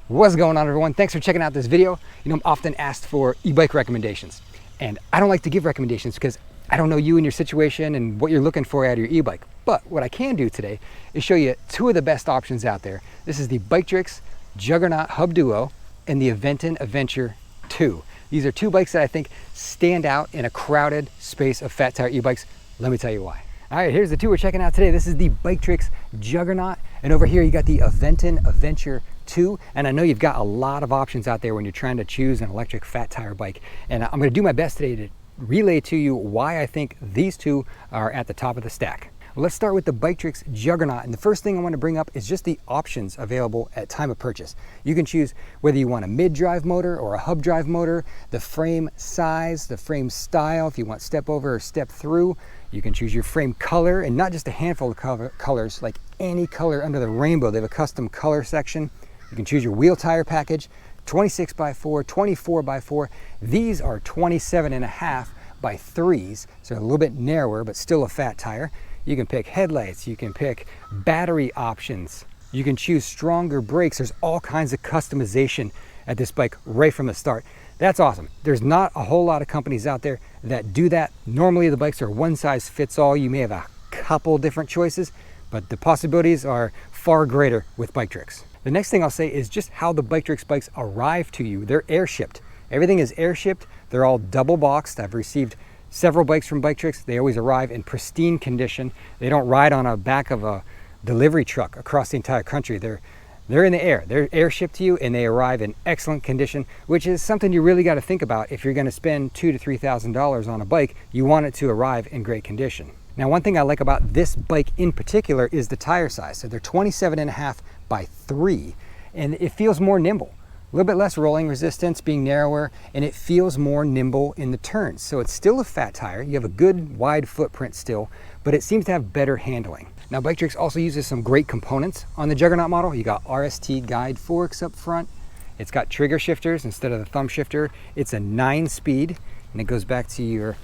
What's going on, everyone? Thanks for checking out this video. You know, I'm often asked for e-bike recommendations, and I don't like to give recommendations because I don't know you and your situation and what you're looking for out of your e-bike. But what I can do today is show you two of the best options out there. This is the Biketrix Juggernaut Hub Duo and the Aventon Adventure 2. These are two bikes that I think stand out in a crowded space of fat tire e-bikes. Let me tell you why. All right, here's the two we're checking out today. This is the Biketrix Juggernaut, and over here you got the Aventon Adventure 2. And I know you've got a lot of options out there when you're trying to choose an electric fat tire bike. And I'm gonna do my best today to relay to you why I think these two are at the top of the stack. Well, let's start with the Biketrix Juggernaut. And the first thing I want to bring up is just the options available at time of purchase. You can choose whether you want a mid-drive motor or a hub drive motor, the frame size, the frame style, if you want step over or step through. You can choose your frame color, and not just a handful of colors, like any color under the rainbow. They have a custom color section. You can choose your wheel tire package, 26x4, 24x4. These are 27.5 by 3s, so a little bit narrower, but still a fat tire. You can pick headlights, you can pick battery options, you can choose stronger brakes. There's all kinds of customization at this bike right from the start. That's awesome. There's not a whole lot of companies out there that do that. Normally the bikes are one size fits all. You may have a couple different choices, but the possibilities are far greater with Biketrix. The next thing I'll say is just how the Biketrix bikes arrive to you. They're air shipped. Everything is air shipped. They're all double boxed. I've received several bikes from Biketrix. They always arrive in pristine condition. They don't ride on a back of a delivery truck across the entire country. They're in the air. They're air shipped to you, and they arrive in excellent condition, which is something you really got to think about. If you're going to spend $2,000 to $3,000 on a bike, you want it to arrive in great condition. Now, one thing I like about this bike in particular is the tire size. So they're 27.5 by 3, and it feels more nimble. A little bit less rolling resistance, being narrower, and it feels more nimble in the turns. So it's still a fat tire. You have a good wide footprint still, but it seems to have better handling. Now, Biketrix also uses some great components on the Juggernaut model. You got RST guide forks up front. It's got trigger shifters instead of the thumb shifter. It's a 9-speed, and it goes back to your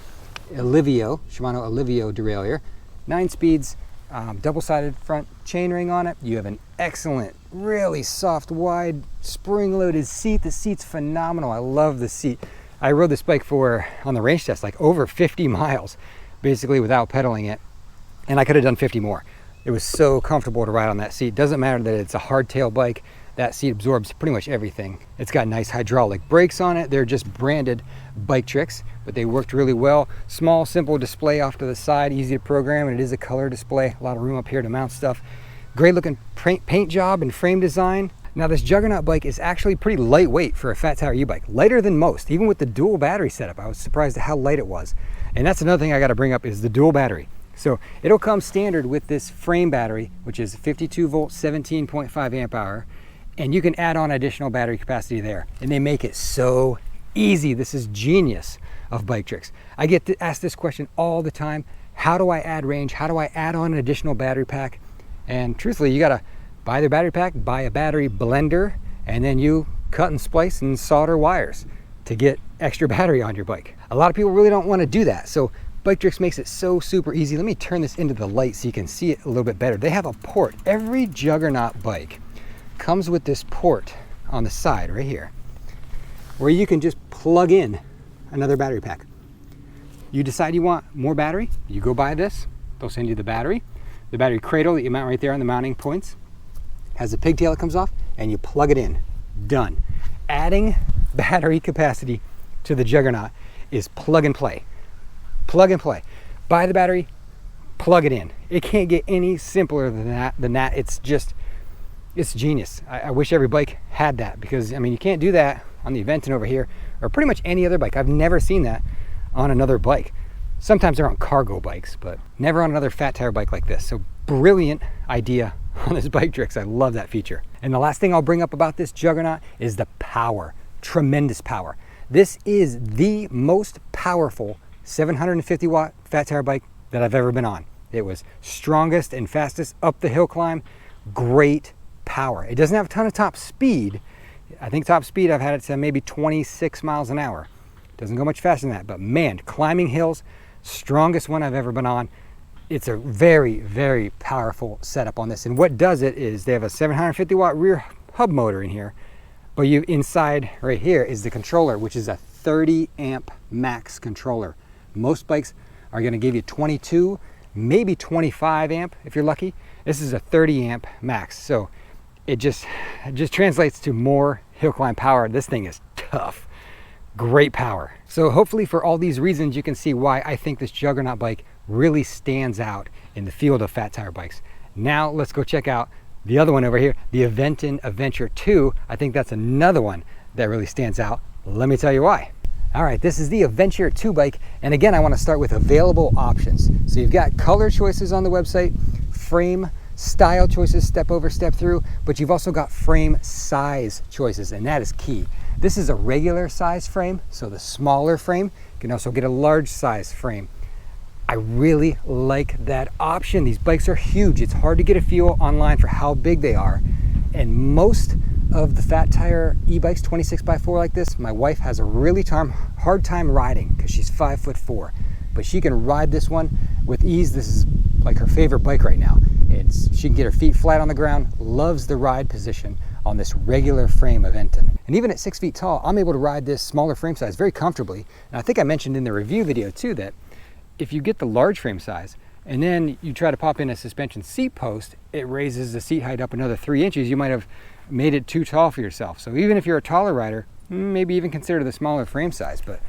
Shimano Alivio derailleur. 9 speeds, double-sided front chainring on it. You have an excellent, really soft, wide, spring-loaded seat. The seat's phenomenal. I love the seat. I rode this bike on the range test, like over 50 miles, basically without pedaling it, and I could have done 50 more. It was so comfortable to ride on that seat. Doesn't matter that it's a hardtail bike. That seat absorbs pretty much everything. It's got nice hydraulic brakes on it. They're just branded Biketrix, but they worked really well. Small, simple display off to the side, easy to program, and it is a color display. A lot of room up here to mount stuff. Great looking paint job and frame design. Now, this Juggernaut bike is actually pretty lightweight for a fat tire e-bike, lighter than most. Even with the dual battery setup, I was surprised at how light it was. And that's another thing I got to bring up is the dual battery. So it'll come standard with this frame battery, which is 52 volt, 17.5 amp hour. And you can add on additional battery capacity there. And they make it so easy. This is genius of Biketrix. I get asked this question all the time. How do I add range? How do I add on an additional battery pack? And truthfully, you gotta buy the battery pack, buy a battery blender, and then you cut and splice and solder wires to get extra battery on your bike. A lot of people really don't want to do that. So Biketrix makes it so super easy. Let me turn this into the light so you can see it a little bit better. They have a port. Every Juggernaut bike comes with this port on the side right here, where you can just plug in another battery pack. You decide you want more battery, you go buy this, they'll send you the battery cradle that you mount right there on the mounting points, has a pigtail that comes off, and you plug it in. Done. Adding battery capacity to the Juggernaut is plug and play. Plug and play. Buy the battery, plug it in. It can't get any simpler than that. It's genius. I wish every bike had that, because I mean, you can't do that on the Aventon over here or pretty much any other bike. I've never seen that on another bike. Sometimes they're on cargo bikes, but never on another fat tire bike like this. So brilliant idea on this Biketrix. I love that feature. And the last thing I'll bring up about this Juggernaut is the power. Tremendous power. This is the most powerful 750 watt fat tire bike that I've ever been on. It was strongest and fastest up the hill climb. Great power. It doesn't have a ton of top speed. I think top speed I've had it to maybe 26 miles an hour. Doesn't go much faster than that, but man, climbing hills, strongest one I've ever been on. It's a very, very powerful setup on this. And what does it is they have a 750 watt rear hub motor in here, But you inside right here is the controller, which is a 30 amp max controller. Most bikes are going to give you 22, maybe 25 amp if you're lucky. This is a 30 amp max, so it just translates to more hill climb power. This thing is tough, great power. So hopefully for all these reasons, you can see why I think this Juggernaut bike really stands out in the field of fat tire bikes. Now let's go check out the other one over here, the Aventon Adventure 2. I think that's another one that really stands out. Let me tell you why. All right, this is the Adventure 2 bike. And again, I want to start with available options. So you've got color choices on the website, frame style choices, step over, step through, but you've also got frame size choices, and that is key. This is a regular size frame, so the smaller frame. You can also get a large size frame. I really like that option. These bikes are huge. It's hard to get a feel online for how big they are. And most of the fat tire e-bikes, 26x4 like this, my wife has a really hard time riding because she's 5'4", but she can ride this one with ease. This is like her favorite bike right now. She can get her feet flat on the ground, loves the ride position on this regular frame Aventon. And even at 6 feet tall, I'm able to ride this smaller frame size very comfortably. And I think I mentioned in the review video too that if you get the large frame size and then you try to pop in a suspension seat post, it raises the seat height up another 3 inches. You might have made it too tall for yourself. So even if you're a taller rider, maybe even consider the smaller frame size. But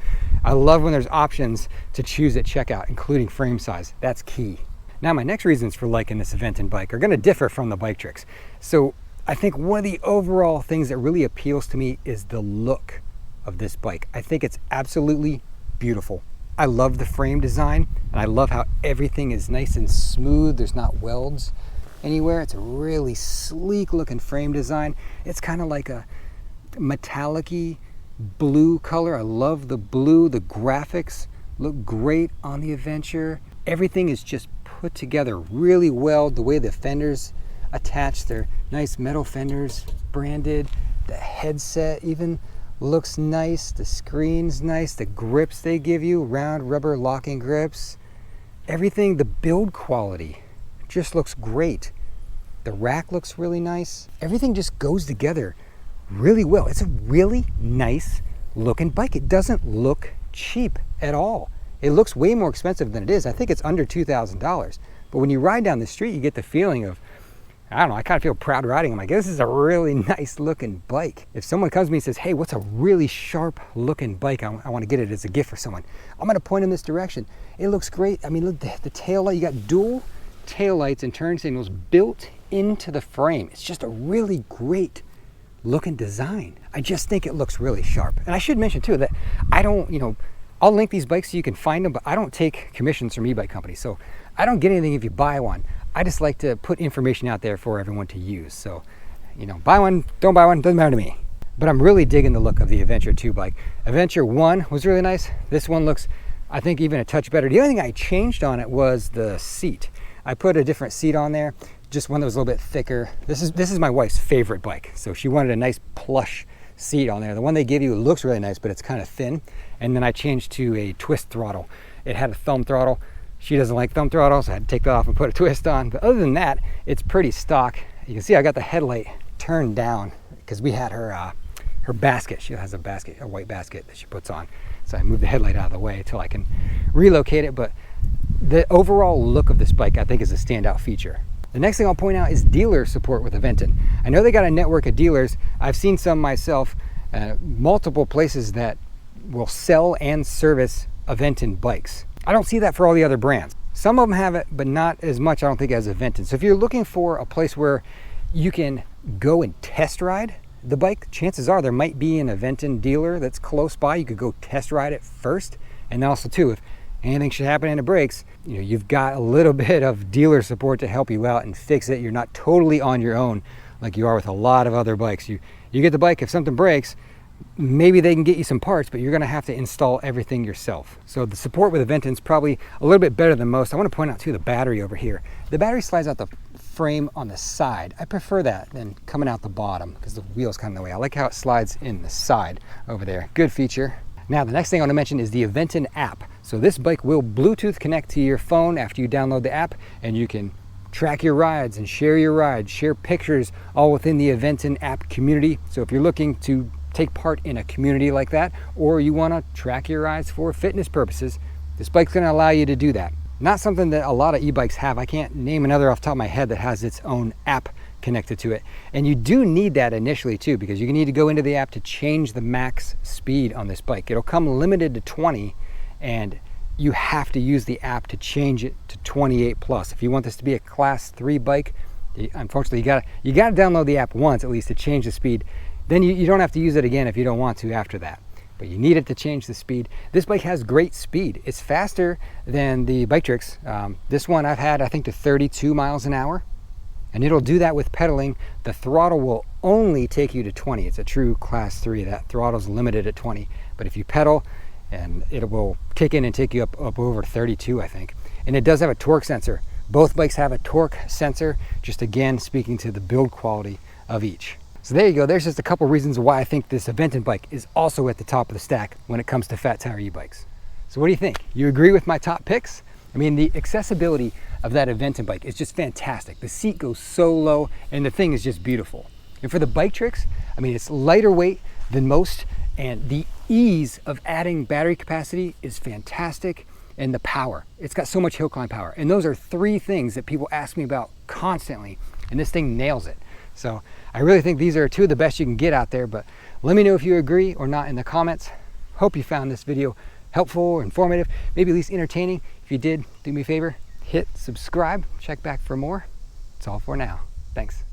I love when there's options to choose at checkout, including frame size. That's key. Now, my next reasons for liking this Aventon bike are going to differ from the bike tricks. So I think one of the overall things that really appeals to me is the look of this bike. I think it's absolutely beautiful. I love the frame design, and I love how everything is nice and smooth. There's not welds anywhere. It's a really sleek looking frame design. It's kind of like a metallic-y blue color. I love the blue. The graphics look great on the Adventure. Everything is just put together really well. The way the fenders attach, they're nice metal fenders, branded. The headset even looks nice. The screen's nice. The grips they give you, round rubber locking grips. Everything, the build quality just looks great. The rack looks really nice. Everything just goes together really well. It's a really nice looking bike. It doesn't look cheap at all. It looks way more expensive than it is. I think it's under $2,000. But when you ride down the street, you get the feeling of, I don't know, I kind of feel proud riding. I'm like, this is a really nice looking bike. If someone comes to me and says, hey, what's a really sharp looking bike? I want to get it as a gift for someone. I'm going to point in this direction. It looks great. I mean, look, the tail light, you got dual tail lights and turn signals built into the frame. It's just a really great looking design. I just think it looks really sharp. And I should mention too that I don't, I'll link these bikes so you can find them, but I don't take commissions from e-bike companies. So I don't get anything if you buy one. I just like to put information out there for everyone to use. So, buy one, don't buy one, doesn't matter to me. But I'm really digging the look of the Adventure 2 bike. Adventure 1 was really nice. This one looks, I think, even a touch better. The only thing I changed on it was the seat. I put a different seat on there, just one that was a little bit thicker. This is my wife's favorite bike. So she wanted a nice plush seat on there. The one they give you looks really nice, but it's kind of thin. And then I changed to a twist throttle. It had a thumb throttle. She doesn't like thumb throttle, so I had to take that off and put a twist on. But other than that, it's pretty stock. You can see I got the headlight turned down because we had her basket. She has a basket, a white basket that she puts on. So I moved the headlight out of the way until I can relocate it. But the overall look of this bike, I think, is a standout feature. The next thing I'll point out is dealer support with Aventon. I know they got a network of dealers. I've seen some myself, multiple places that will sell and service Aventon bikes. I don't see that for all the other brands. Some of them have it, but not as much, I don't think, as Aventon. So if you're looking for a place where you can go and test ride the bike, chances are there might be an Aventon dealer that's close by. You could go test ride it first. And also too, if anything should happen and it breaks, you've got a little bit of dealer support to help you out and fix it. You're not totally on your own like you are with a lot of other bikes. You get the bike, if something breaks, maybe they can get you some parts, but you're going to have to install everything yourself. So the support with Aventon is probably a little bit better than most. I want to point out too the battery over here. The battery slides out the frame on the side. I prefer that than coming out the bottom because the wheel's kind of in the way. I like how it slides in the side over there. Good feature. Now the next thing I want to mention is the Aventon app. So this bike will Bluetooth connect to your phone after you download the app, and you can track your rides and share your rides, share pictures, all within the Eventon app community. So if you're looking to take part in a community like that, or you want to track your rides for fitness purposes, this bike's going to allow you to do that. Not something that a lot of e-bikes have. I can't name another off the top of my head that has its own app connected to it. And you do need that initially too, because you need to go into the app to change the max speed on this bike. It'll come limited to 20, and you have to use the app to change it to 28 plus. If you want this to be a class 3 bike, unfortunately you gotta download the app once at least to change the speed. Then you don't have to use it again if you don't want to after that. But you need it to change the speed. This bike has great speed. It's faster than the Bike Tricks. This one I've had, I think, to 32 miles an hour. And it'll do that with pedaling. The throttle will only take you to 20. It's a true class 3. That throttle's limited at 20. But if you pedal, and it will kick in and take you up over 32, I think. And it does have a torque sensor. Both bikes have a torque sensor, just again speaking to the build quality of each. So there you go. There's just a couple reasons why I think this Eventon bike is also at the top of the stack when it comes to fat tire e-bikes. So what do you think? You agree with my top picks? I mean, the accessibility of that Eventon bike is just fantastic. The seat goes so low and the thing is just beautiful. And for the Bike Tricks, I mean, it's lighter weight than most, and the ease of adding battery capacity is fantastic, and the power. It's got so much hill climb power. And those are 3 things that people ask me about constantly, and this thing nails it. So I really think these are 2 of the best you can get out there, but let me know if you agree or not in the comments. Hope you found this video helpful or informative, maybe at least entertaining. If you did, do me a favor, hit subscribe, check back for more. That's all for now. Thanks.